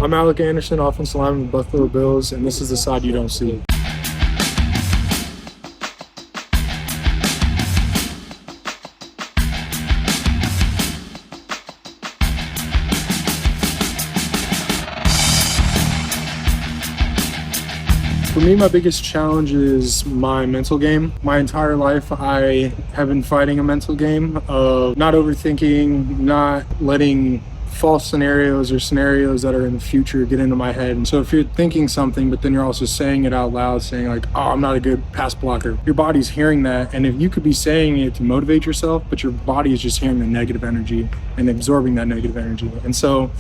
I'm Alec Anderson, offensive lineman with Buffalo Bills, and this is the side you don't see. For me, my biggest challenge is my mental game. My entire life, I have been fighting a mental game of not overthinking, not letting false scenarios or scenarios that are in the future get into my head. And so if you're thinking something, but then you're also saying it out loud, saying like, oh, I'm not a good pass blocker, your body's hearing that. And if you could be saying it to motivate yourself, but your body is just hearing the negative energy and absorbing that negative energy. And so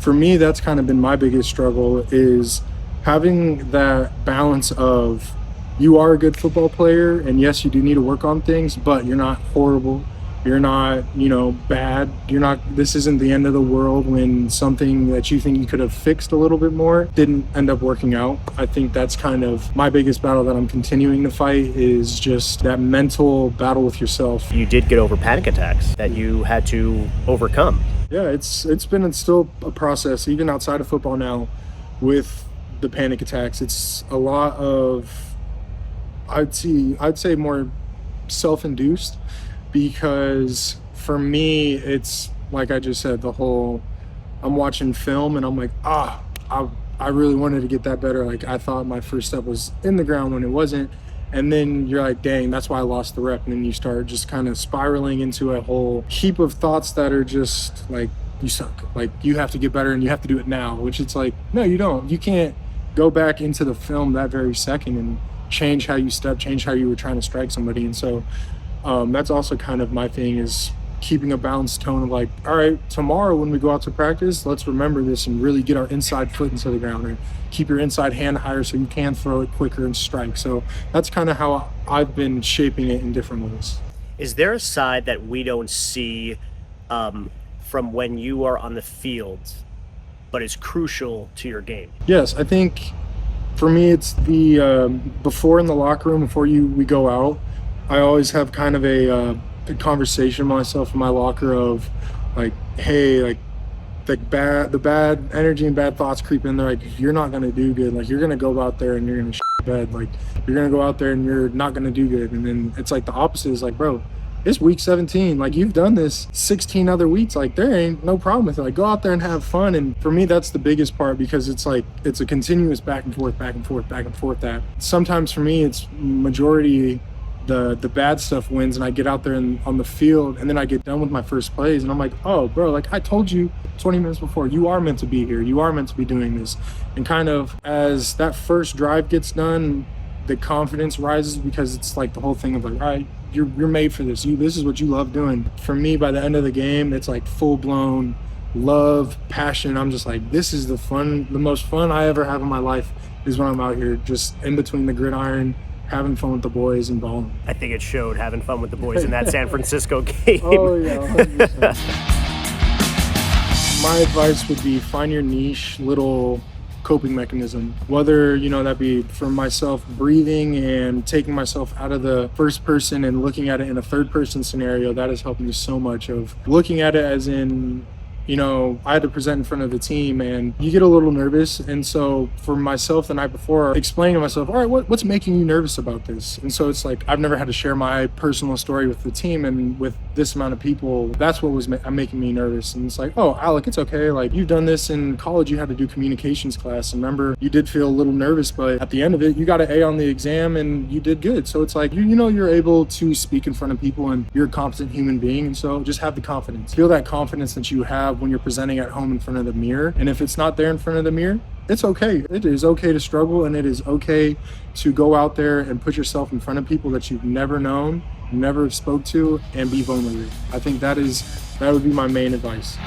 for me, that's kind of been my biggest struggle, is having that balance of, you are a good football player, and yes, you do need to work on things, but you're not horrible. You're not, bad. This isn't the end of the world when something that you think you could have fixed a little bit more didn't end up working out. I think that's kind of my biggest battle that I'm continuing to fight, is just that mental battle with yourself. You did get over panic attacks that you had to overcome. Yeah, it's still a process, even outside of football now, with the panic attacks. It's a lot of, I'd say more self-induced, because for me, it's like I just said, I'm watching film and I'm like, I really wanted to get that better. Like, I thought my first step was in the ground when it wasn't. And then you're like, dang, that's why I lost the rep. And then you start just kind of spiraling into a whole heap of thoughts that are just like, you suck. Like, you have to get better and you have to do it now, which it's like, no, you don't. You can't go back into the film that very second and change how you step, change how you were trying to strike somebody. And so that's also kind of my thing, is keeping a balanced tone of like, all right, tomorrow when we go out to practice, let's remember this and really get our inside foot into the ground, or keep your inside hand higher so you can throw it quicker and strike. So that's kind of how I've been shaping it in different ways. Is there a side that we don't see from when you are on the field, but is crucial to your game? Yes, I think for me, it's the before in the locker room, before we go out, I always have kind of a conversation with myself in my locker of like, hey, like the bad energy and bad thoughts creep in there. Like, you're not gonna do good. Like, you're gonna go out there and you're gonna shit the bed. Like, you're gonna go out there and you're not gonna do good. And then it's like the opposite is like, bro, it's week 17. Like, you've done this 16 other weeks. Like, there ain't no problem with it. Like, go out there and have fun. And for me, that's the biggest part, because it's like, it's a continuous back and forth, that sometimes for me, it's majority the bad stuff wins, and I get out there on the field, and then I get done with my first plays and I'm like, oh bro, like I told you 20 minutes before, you are meant to be here. You are meant to be doing this. And kind of as that first drive gets done, the confidence rises, because it's like the whole thing of like, all right, you're made for this. This is what you love doing. For me, by the end of the game, it's like full blown love, passion. I'm just like, this is the most fun I ever have in my life, is when I'm out here just in between the gridiron, having fun with the boys and balling. I think it showed, having fun with the boys in that San Francisco game. Oh yeah, 100%. My advice would be, find your niche little coping mechanism, whether that be for myself, breathing and taking myself out of the first person and looking at it in a third person scenario. That has helped me so much, of looking at it as in, I had to present in front of the team and you get a little nervous. And so for myself the night before, explaining to myself, all right, what's making you nervous about this? And so it's like, I've never had to share my personal story with the team, and with this amount of people, that's what was making me nervous. And it's like, oh, Alec, it's okay. Like, you've done this in college, you had to do communications class. And remember, you did feel a little nervous, but at the end of it, you got an A on the exam and you did good. So it's like, you're able to speak in front of people and you're a competent human being. And so just have the confidence. Feel that confidence that you have when you're presenting at home in front of the mirror. And if it's not there in front of the mirror, it's okay. It is okay to struggle, and it is okay to go out there and put yourself in front of people that you've never known, never spoke to, and be vulnerable. I think that would be my main advice.